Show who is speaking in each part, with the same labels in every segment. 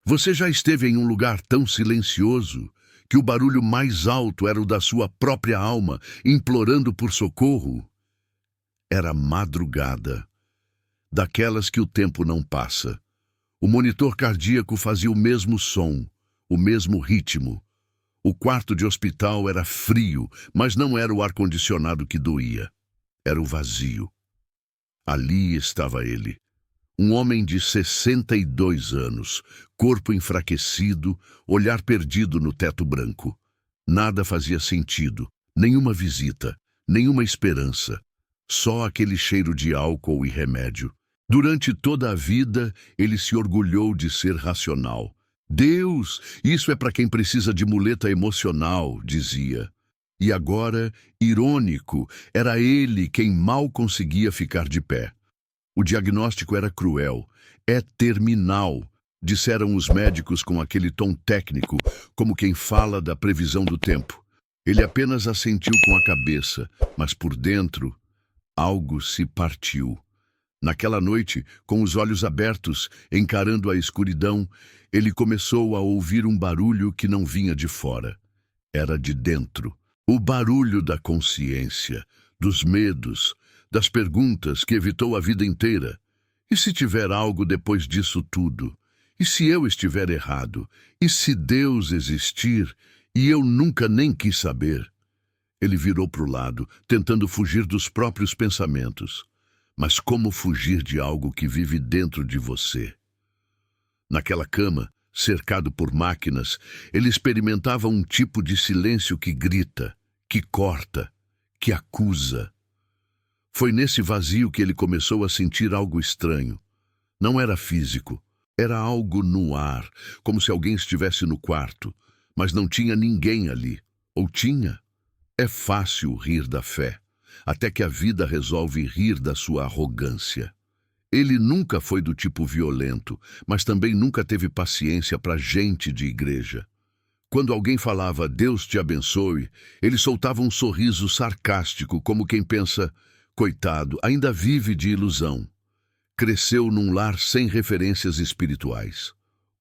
Speaker 1: Você já esteve em um lugar tão silencioso que o barulho mais alto era o da sua própria alma, implorando por socorro? Era madrugada, daquelas que o tempo não passa. O monitor cardíaco fazia o mesmo som, o mesmo ritmo. O quarto de hospital era frio, mas não era o ar-condicionado que doía. Era o vazio. Ali estava ele. Um homem de 62 anos, corpo enfraquecido, olhar perdido no teto branco. Nada fazia sentido, nenhuma visita, nenhuma esperança. Só aquele cheiro de álcool e remédio. Durante toda a vida, ele se orgulhou de ser racional. Deus, isso é para quem precisa de muleta emocional, dizia. E agora, irônico, era ele quem mal conseguia ficar de pé. O diagnóstico era cruel. É terminal, disseram os médicos com aquele tom técnico, como quem fala da previsão do tempo. Ele apenas assentiu com a cabeça, mas por dentro, algo se partiu. Naquela noite, com os olhos abertos, encarando a escuridão, ele começou a ouvir um barulho que não vinha de fora. Era de dentro. O barulho da consciência, dos medos, das perguntas que evitou a vida inteira. E se tiver algo depois disso tudo? E se eu estiver errado? E se Deus existir e eu nunca nem quis saber? Ele virou para o lado, tentando fugir dos próprios pensamentos. Mas como fugir de algo que vive dentro de você? Naquela cama, cercado por máquinas, ele experimentava um tipo de silêncio que grita, que corta, que acusa. Foi nesse vazio que ele começou a sentir algo estranho. Não era físico, era algo no ar, como se alguém estivesse no quarto, mas não tinha ninguém ali. Ou tinha? É fácil rir da fé, até que a vida resolve rir da sua arrogância. Ele nunca foi do tipo violento, mas também nunca teve paciência para gente de igreja. Quando alguém falava "Deus te abençoe", ele soltava um sorriso sarcástico, como quem pensa: coitado, ainda vive de ilusão. Cresceu num lar sem referências espirituais.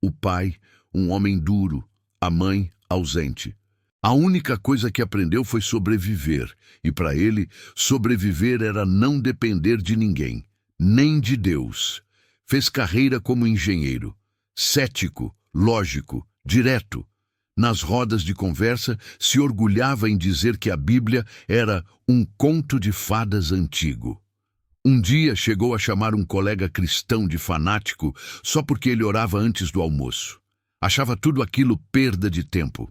Speaker 1: O pai, um homem duro, a mãe, ausente. A única coisa que aprendeu foi sobreviver, e para ele, sobreviver era não depender de ninguém, nem de Deus. Fez carreira como engenheiro, cético, lógico, direto. Nas rodas de conversa, se orgulhava em dizer que a Bíblia era um conto de fadas antigo. Um dia chegou a chamar um colega cristão de fanático só porque ele orava antes do almoço. Achava tudo aquilo perda de tempo.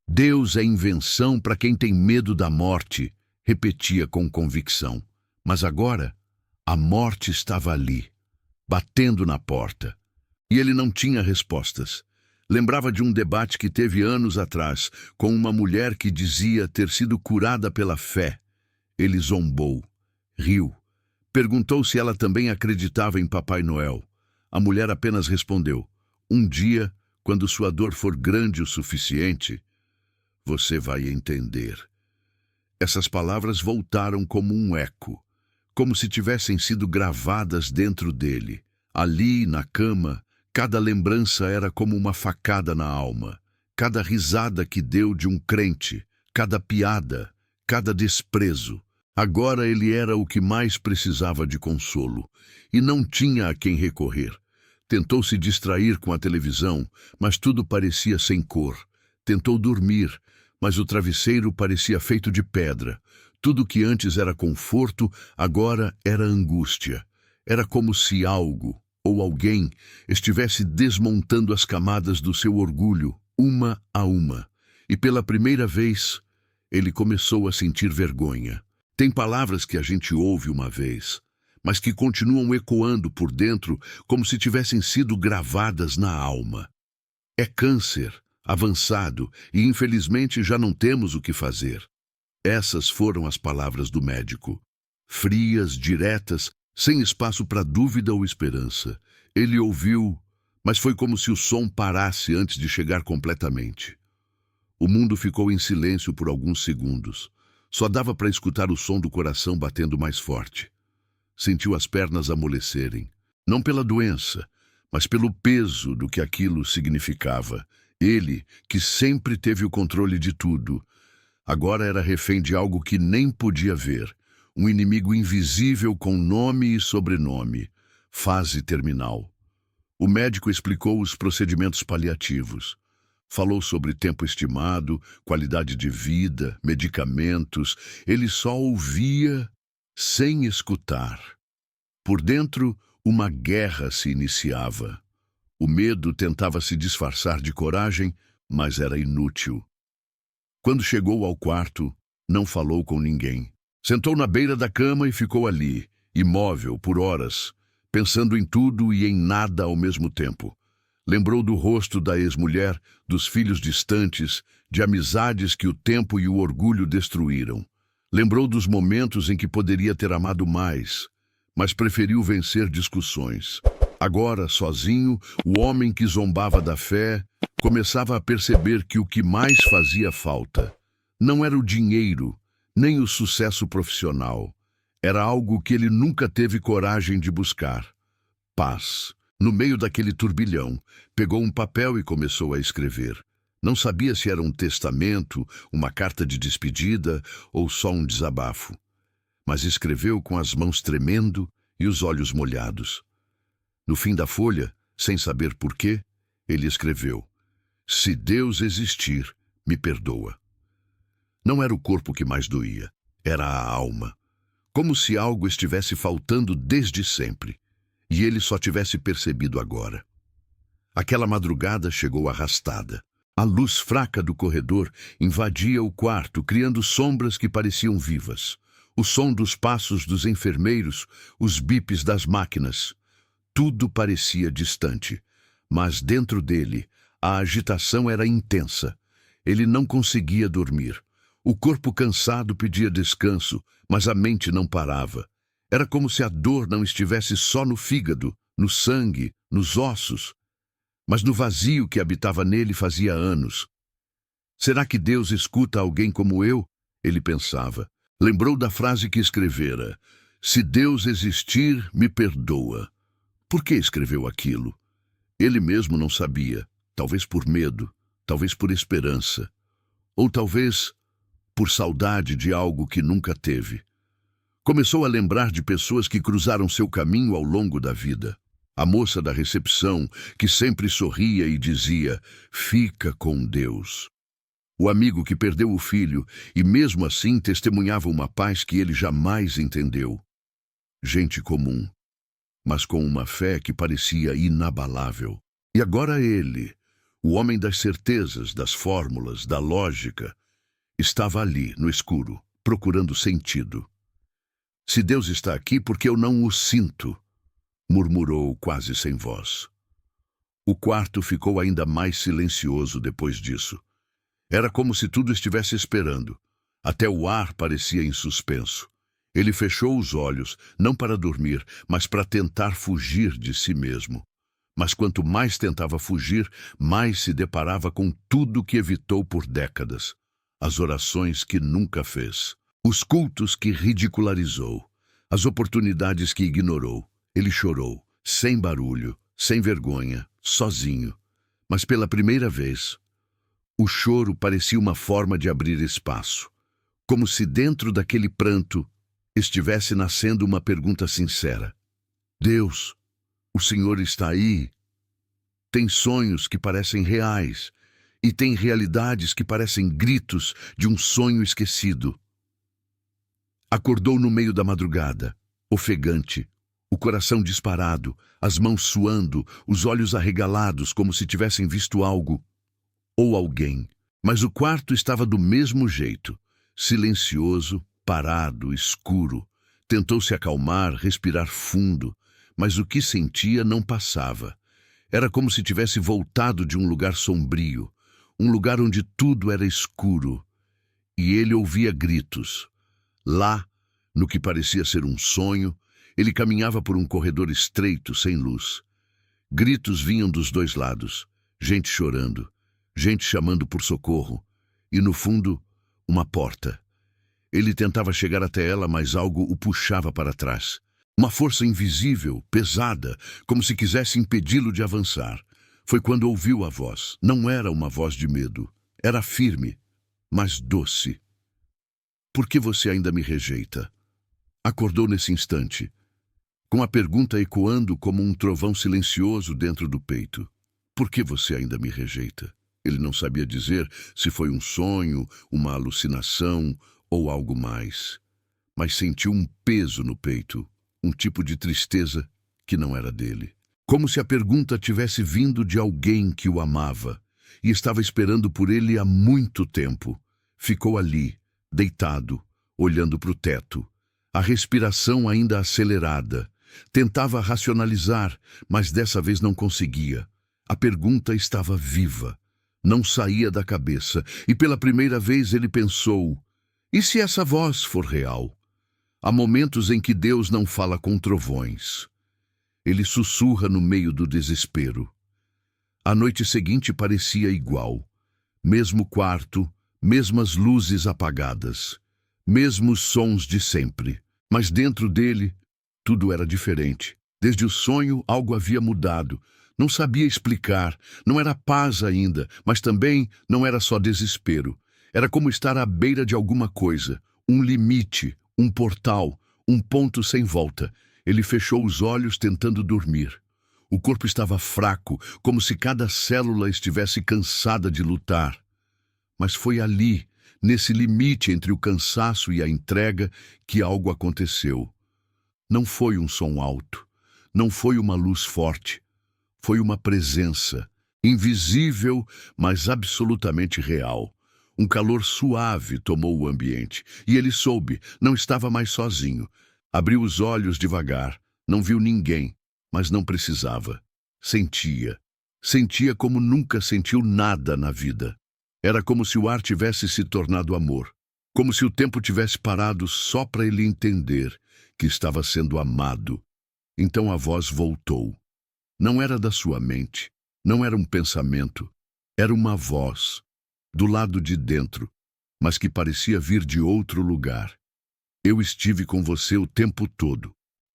Speaker 1: Deus é invenção para quem tem medo da morte, repetia com convicção. Mas agora, a morte estava ali, batendo na porta. E ele não tinha respostas. Lembrava de um debate que teve anos atrás, com uma mulher que dizia ter sido curada pela fé. Ele zombou, riu. Perguntou se ela também acreditava em Papai Noel. A mulher apenas respondeu: "Um dia, quando sua dor for grande o suficiente, você vai entender." Essas palavras voltaram como um eco, como se tivessem sido gravadas dentro dele. Ali, na cama, cada lembrança era como uma facada na alma. Cada risada que deu de um crente, cada piada, cada desprezo. Agora ele era o que mais precisava de consolo, e não tinha a quem recorrer. Tentou se distrair com a televisão, mas tudo parecia sem cor. Tentou dormir, mas o travesseiro parecia feito de pedra. Tudo que antes era conforto, agora era angústia. Era como se algo, ou alguém, estivesse desmontando as camadas do seu orgulho, uma a uma. E pela primeira vez, ele começou a sentir vergonha. Tem palavras que a gente ouve uma vez, mas que continuam ecoando por dentro como se tivessem sido gravadas na alma. É câncer, avançado, e infelizmente já não temos o que fazer. Essas foram as palavras do médico. Frias, diretas, sem espaço para dúvida ou esperança. Ele ouviu, mas foi como se o som parasse antes de chegar completamente. O mundo ficou em silêncio por alguns segundos. Só dava para escutar o som do coração batendo mais forte. Sentiu as pernas amolecerem, não pela doença, mas pelo peso do que aquilo significava. Ele, que sempre teve o controle de tudo, agora era refém de algo que nem podia ver, um inimigo invisível com nome e sobrenome, fase terminal. O médico explicou os procedimentos paliativos. Falou sobre tempo estimado, qualidade de vida, medicamentos. Ele só ouvia sem escutar. Por dentro, uma guerra se iniciava. O medo tentava se disfarçar de coragem, mas era inútil. Quando chegou ao quarto, não falou com ninguém. Sentou na beira da cama e ficou ali, imóvel por horas, pensando em tudo e em nada ao mesmo tempo. Lembrou do rosto da ex-mulher, dos filhos distantes, de amizades que o tempo e o orgulho destruíram. Lembrou dos momentos em que poderia ter amado mais, mas preferiu vencer discussões. Agora, sozinho, o homem que zombava da fé começava a perceber que o que mais fazia falta não era o dinheiro, nem o sucesso profissional. Era algo que ele nunca teve coragem de buscar: paz. No meio daquele turbilhão, pegou um papel e começou a escrever. Não sabia se era um testamento, uma carta de despedida ou só um desabafo. Mas escreveu com as mãos tremendo e os olhos molhados. No fim da folha, sem saber por quê, ele escreveu: "Se Deus existir, me perdoa." Não era o corpo que mais doía, era a alma. Como se algo estivesse faltando desde sempre. E ele só tivesse percebido agora. Aquela madrugada chegou arrastada. A luz fraca do corredor invadia o quarto, criando sombras que pareciam vivas. O som dos passos dos enfermeiros, os bips das máquinas. Tudo parecia distante, mas dentro dele a agitação era intensa. Ele não conseguia dormir. O corpo cansado pedia descanso, mas a mente não parava. Era como se a dor não estivesse só no fígado, no sangue, nos ossos, mas no vazio que habitava nele fazia anos. Será que Deus escuta alguém como eu? Ele pensava. Lembrou da frase que escrevera: "Se Deus existir, me perdoa." Por que escreveu aquilo? Ele mesmo não sabia. Talvez por medo, talvez por esperança, ou talvez por saudade de algo que nunca teve. Começou a lembrar de pessoas que cruzaram seu caminho ao longo da vida. A moça da recepção, que sempre sorria e dizia: "Fica com Deus." O amigo que perdeu o filho e mesmo assim testemunhava uma paz que ele jamais entendeu. Gente comum, mas com uma fé que parecia inabalável. E agora ele, o homem das certezas, das fórmulas, da lógica, estava ali, no escuro, procurando sentido. "Se Deus está aqui, porque eu não o sinto?" murmurou quase sem voz. O quarto ficou ainda mais silencioso depois disso. Era como se tudo estivesse esperando. Até o ar parecia em suspenso. Ele fechou os olhos, não para dormir, mas para tentar fugir de si mesmo. Mas quanto mais tentava fugir, mais se deparava com tudo que evitou por décadas. As orações que nunca fez. Os cultos que ridicularizou, as oportunidades que ignorou. Ele chorou, sem barulho, sem vergonha, sozinho. Mas pela primeira vez, o choro parecia uma forma de abrir espaço, como se dentro daquele pranto estivesse nascendo uma pergunta sincera: "Deus, o Senhor está aí?" Tem sonhos que parecem reais, e tem realidades que parecem gritos de um sonho esquecido. Acordou no meio da madrugada, ofegante, o coração disparado, as mãos suando, os olhos arregalados como se tivessem visto algo ou alguém. Mas o quarto estava do mesmo jeito, silencioso, parado, escuro. Tentou se acalmar, respirar fundo, mas o que sentia não passava. Era como se tivesse voltado de um lugar sombrio, um lugar onde tudo era escuro. E ele ouvia gritos. Lá, no que parecia ser um sonho, ele caminhava por um corredor estreito, sem luz. Gritos vinham dos dois lados, gente chorando, gente chamando por socorro, e no fundo, uma porta. Ele tentava chegar até ela, mas algo o puxava para trás. Uma força invisível, pesada, como se quisesse impedi-lo de avançar. Foi quando ouviu a voz. Não era uma voz de medo. Era firme, mas doce. Por que você ainda me rejeita? Acordou nesse instante, com a pergunta ecoando como um trovão silencioso dentro do peito. Por que você ainda me rejeita? Ele não sabia dizer se foi um sonho, uma alucinação ou algo mais. Mas sentiu um peso no peito, um tipo de tristeza que não era dele. Como se a pergunta tivesse vindo de alguém que o amava e estava esperando por ele há muito tempo. Ficou ali, deitado, olhando para o teto, a respiração ainda acelerada. Tentava racionalizar, mas dessa vez não conseguia. A pergunta estava viva, não saía da cabeça, e pela primeira vez ele pensou: e se essa voz for real? Há momentos em que Deus não fala com trovões. Ele sussurra no meio do desespero. A noite seguinte parecia igual. Mesmo quarto, mesmas luzes apagadas, mesmos sons de sempre. Mas dentro dele, tudo era diferente. Desde o sonho, algo havia mudado. Não sabia explicar. Não era paz ainda, mas também não era só desespero. Era como estar à beira de alguma coisa. Um limite, um portal, um ponto sem volta. Ele fechou os olhos tentando dormir. O corpo estava fraco, como se cada célula estivesse cansada de lutar. Mas foi ali, nesse limite entre o cansaço e a entrega, que algo aconteceu. Não foi um som alto, não foi uma luz forte. Foi uma presença, invisível, mas absolutamente real. Um calor suave tomou o ambiente, e ele soube, não estava mais sozinho. Abriu os olhos devagar, não viu ninguém, mas não precisava. Sentia. Sentia como nunca sentiu nada na vida. Era como se o ar tivesse se tornado amor, como se o tempo tivesse parado só para ele entender que estava sendo amado. Então a voz voltou. Não era da sua mente, não era um pensamento, era uma voz, do lado de dentro, mas que parecia vir de outro lugar. Eu estive com você o tempo todo.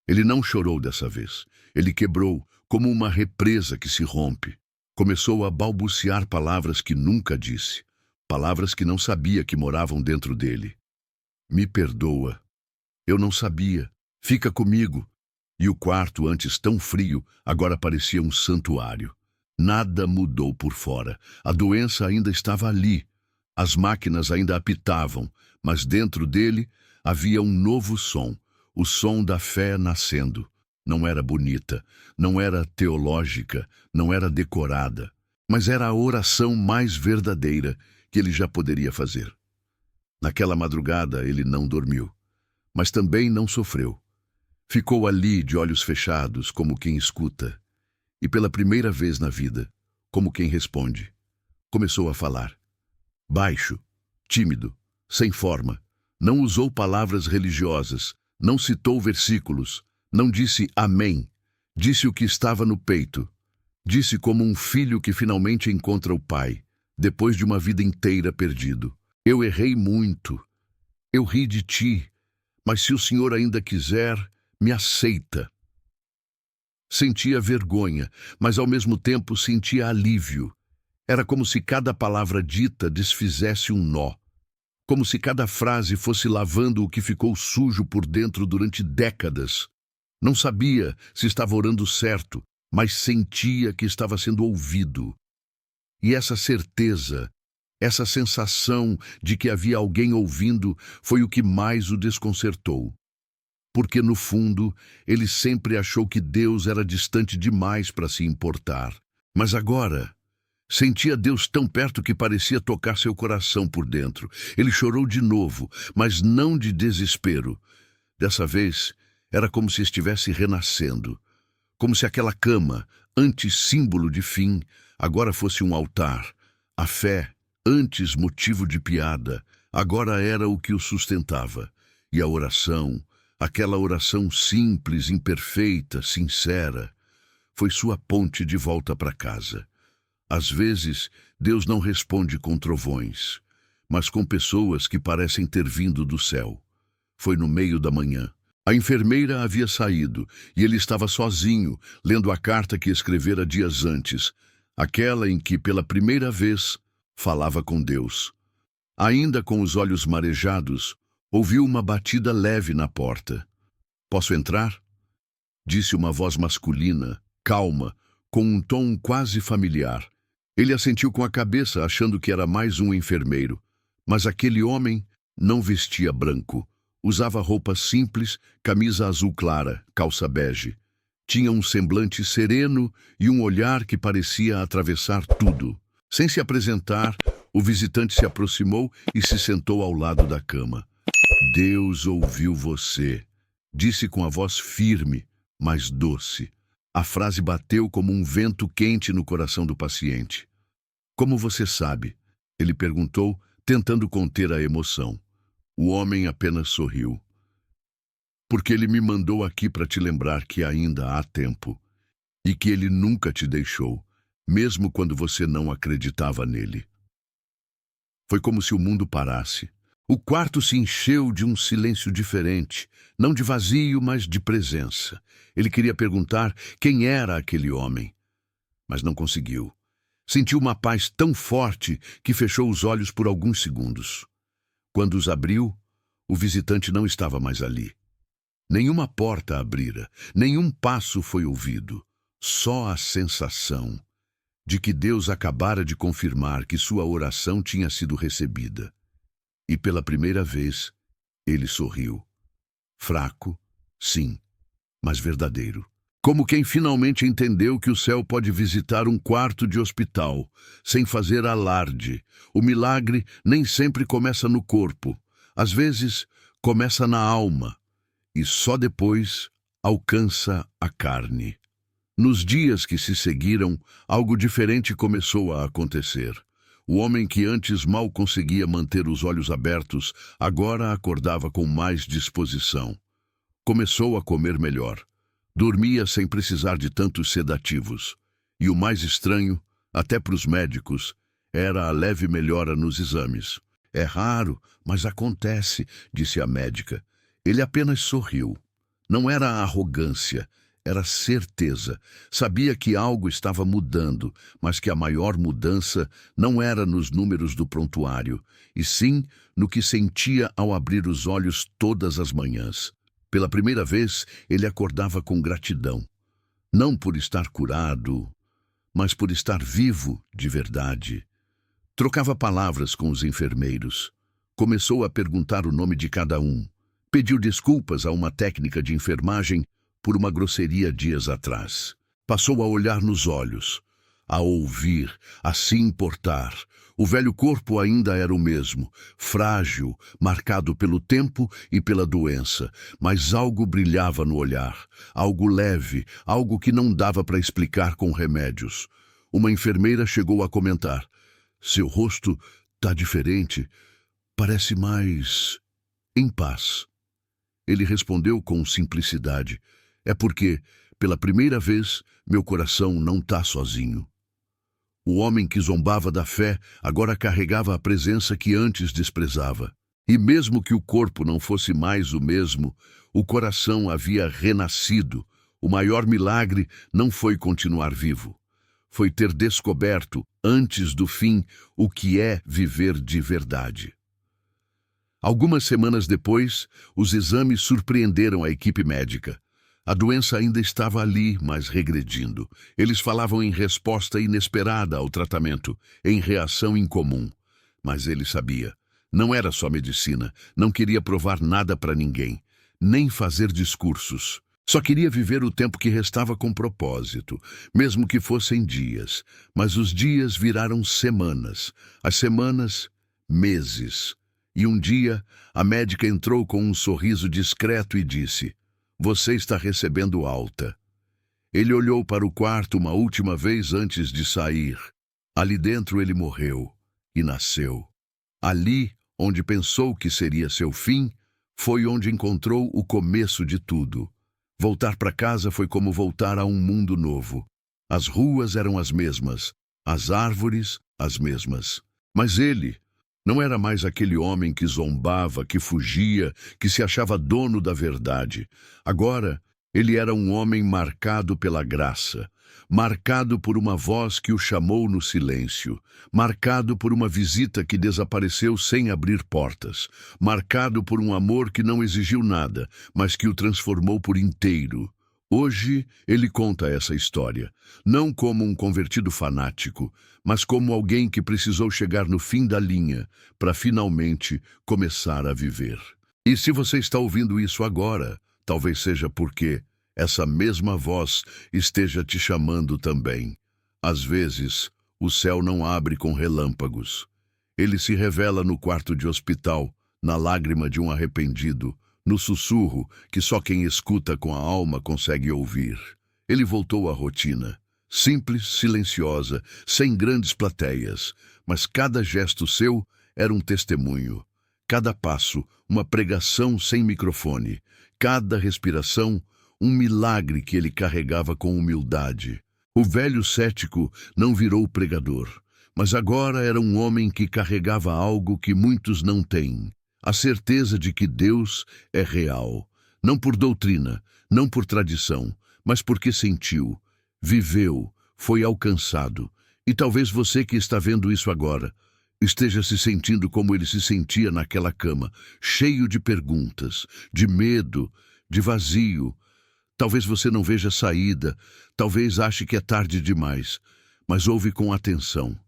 Speaker 1: Ele não chorou dessa vez. Ele quebrou, como uma represa que se rompe. Começou a balbuciar palavras que nunca disse, palavras que não sabia que moravam dentro dele. Me perdoa. Eu não sabia. Fica comigo. E o quarto, antes tão frio, agora parecia um santuário. Nada mudou por fora. A doença ainda estava ali. As máquinas ainda apitavam, mas dentro dele havia um novo som, o som da fé nascendo. Não era bonita, não era teológica, não era decorada, mas era a oração mais verdadeira que ele já poderia fazer. Naquela madrugada ele não dormiu, mas também não sofreu. Ficou ali de olhos fechados, como quem escuta, e pela primeira vez na vida, como quem responde. Começou a falar. Baixo, tímido, sem forma. Não usou palavras religiosas, não citou versículos, não disse amém. Disse o que estava no peito. Disse como um filho que finalmente encontra o pai, depois de uma vida inteira perdido. Eu errei muito. Eu ri de ti, mas se o Senhor ainda quiser, me aceita. Sentia vergonha, mas ao mesmo tempo sentia alívio. Era como se cada palavra dita desfizesse um nó. Como se cada frase fosse lavando o que ficou sujo por dentro durante décadas. Não sabia se estava orando certo, mas sentia que estava sendo ouvido. E essa certeza, essa sensação de que havia alguém ouvindo, foi o que mais o desconcertou. Porque, no fundo, ele sempre achou que Deus era distante demais para se importar. Mas agora, sentia Deus tão perto que parecia tocar seu coração por dentro. Ele chorou de novo, mas não de desespero. Dessa vez, era como se estivesse renascendo. Como se aquela cama, antes símbolo de fim, agora fosse um altar. A fé, antes motivo de piada, agora era o que o sustentava. E a oração, aquela oração simples, imperfeita, sincera, foi sua ponte de volta para casa. Às vezes, Deus não responde com trovões, mas com pessoas que parecem ter vindo do céu. Foi no meio da manhã, A enfermeira havia saído e ele estava sozinho, lendo a carta que escrevera dias antes, aquela em que, pela primeira vez, falava com Deus. Ainda com os olhos marejados, ouviu uma batida leve na porta. "Posso entrar?" disse uma voz masculina, calma, com um tom quase familiar. Ele assentiu com a cabeça, achando que era mais um enfermeiro. Mas aquele homem não vestia branco. Usava roupa simples, camisa azul clara, calça bege. Tinha um semblante sereno e um olhar que parecia atravessar tudo. Sem se apresentar, o visitante se aproximou e se sentou ao lado da cama. "Deus ouviu você", disse com a voz firme, mas doce. A frase bateu como um vento quente no coração do paciente. "Como você sabe?" ele perguntou, tentando conter a emoção. O homem apenas sorriu. "Porque ele me mandou aqui para te lembrar que ainda há tempo e que ele nunca te deixou, mesmo quando você não acreditava nele." Foi como se o mundo parasse. O quarto se encheu de um silêncio diferente, não de vazio, mas de presença. Ele queria perguntar quem era aquele homem, mas não conseguiu. Sentiu uma paz tão forte que fechou os olhos por alguns segundos. Quando os abriu, o visitante não estava mais ali. Nenhuma porta abrira, nenhum passo foi ouvido. Só a sensação de que Deus acabara de confirmar que sua oração tinha sido recebida. E pela primeira vez, ele sorriu. Fraco, sim, mas verdadeiro. Como quem finalmente entendeu que o céu pode visitar um quarto de hospital, sem fazer alarde. O milagre nem sempre começa no corpo. Às vezes, começa na alma. E só depois alcança a carne. Nos dias que se seguiram, algo diferente começou a acontecer. O homem que antes mal conseguia manter os olhos abertos, agora acordava com mais disposição. Começou a comer melhor. Dormia sem precisar de tantos sedativos. E o mais estranho, até para os médicos, era a leve melhora nos exames. "É raro, mas acontece", disse a médica. Ele apenas sorriu. Não era arrogância, era certeza. Sabia que algo estava mudando, mas que a maior mudança não era nos números do prontuário, e sim no que sentia ao abrir os olhos todas as manhãs. Pela primeira vez, ele acordava com gratidão. Não por estar curado, mas por estar vivo de verdade. Trocava palavras com os enfermeiros. Começou a perguntar o nome de cada um. Pediu desculpas a uma técnica de enfermagem por uma grosseria dias atrás. Passou a olhar nos olhos, a ouvir, a se importar. O velho corpo ainda era o mesmo, frágil, marcado pelo tempo e pela doença, mas algo brilhava no olhar, algo leve, algo que não dava para explicar com remédios. Uma enfermeira chegou a comentar: "Seu rosto tá diferente, parece mais em paz." Ele respondeu com simplicidade: "É porque, pela primeira vez, meu coração não tá sozinho." O homem que zombava da fé agora carregava a presença que antes desprezava. E mesmo que o corpo não fosse mais o mesmo, o coração havia renascido. O maior milagre não foi continuar vivo. Foi ter descoberto, antes do fim, o que é viver de verdade. Algumas semanas depois, os exames surpreenderam a equipe médica. A doença ainda estava ali, mas regredindo. Eles falavam em resposta inesperada ao tratamento, em reação incomum. Mas ele sabia. Não era só medicina. Não queria provar nada para ninguém. Nem fazer discursos. Só queria viver o tempo que restava com propósito, mesmo que fossem dias. Mas os dias viraram semanas. As semanas, meses. E um dia, a médica entrou com um sorriso discreto e disse: "Você está recebendo alta." Ele olhou para o quarto uma última vez antes de sair. Ali dentro ele morreu e nasceu. Ali, onde pensou que seria seu fim, foi onde encontrou o começo de tudo. Voltar para casa foi como voltar a um mundo novo. As ruas eram as mesmas, as árvores as mesmas. Mas ele, Não era mais aquele homem que zombava, que fugia, que se achava dono da verdade. Agora, ele era um homem marcado pela graça, marcado por uma voz que o chamou no silêncio, marcado por uma visita que desapareceu sem abrir portas, marcado por um amor que não exigiu nada, mas que o transformou por inteiro. Hoje, ele conta essa história, não como um convertido fanático, mas como alguém que precisou chegar no fim da linha para finalmente começar a viver. E se você está ouvindo isso agora, talvez seja porque essa mesma voz esteja te chamando também. Às vezes, o céu não abre com relâmpagos. Ele se revela no quarto de hospital, na lágrima de um arrependido, no sussurro que só quem escuta com a alma consegue ouvir. Ele voltou à rotina, simples, silenciosa, sem grandes plateias, mas cada gesto seu era um testemunho. Cada passo, uma pregação sem microfone. Cada respiração, um milagre que ele carregava com humildade. O velho cético não virou pregador, mas agora era um homem que carregava algo que muitos não têm. A certeza de que Deus é real, não por doutrina, não por tradição, mas porque sentiu, viveu, foi alcançado. E talvez você que está vendo isso agora esteja se sentindo como ele se sentia naquela cama, cheio de perguntas, de medo, de vazio. Talvez você não veja saída, talvez ache que é tarde demais, mas ouve com atenção.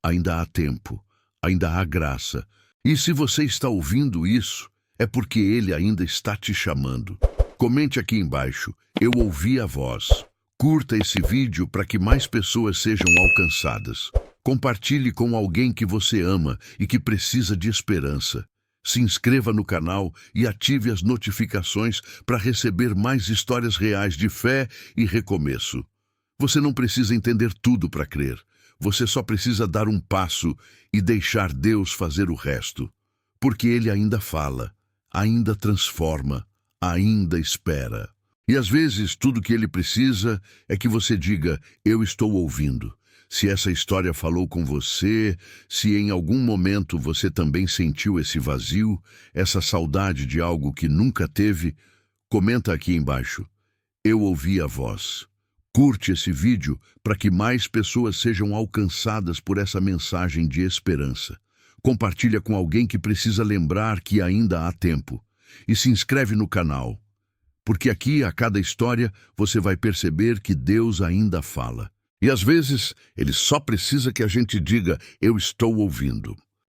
Speaker 1: Ainda há tempo, ainda há graça. E se você está ouvindo isso, é porque ele ainda está te chamando. Comente aqui embaixo, eu ouvi a voz. Curta esse vídeo para que mais pessoas sejam alcançadas. Compartilhe com alguém que você ama e que precisa de esperança. Se inscreva no canal e ative as notificações para receber mais histórias reais de fé e recomeço. Você não precisa entender tudo para crer. Você só precisa dar um passo e deixar Deus fazer o resto. Porque Ele ainda fala, ainda transforma, ainda espera. E às vezes tudo que Ele precisa é que você diga, eu estou ouvindo. Se essa história falou com você, se em algum momento você também sentiu esse vazio, essa saudade de algo que nunca teve, comenta aqui embaixo. Eu ouvi a voz. Curte esse vídeo para que mais pessoas sejam alcançadas por essa mensagem de esperança. Compartilha com alguém que precisa lembrar que ainda há tempo. E se inscreve no canal, porque aqui, a cada história, você vai perceber que Deus ainda fala. E às vezes, Ele só precisa que a gente diga, eu estou ouvindo.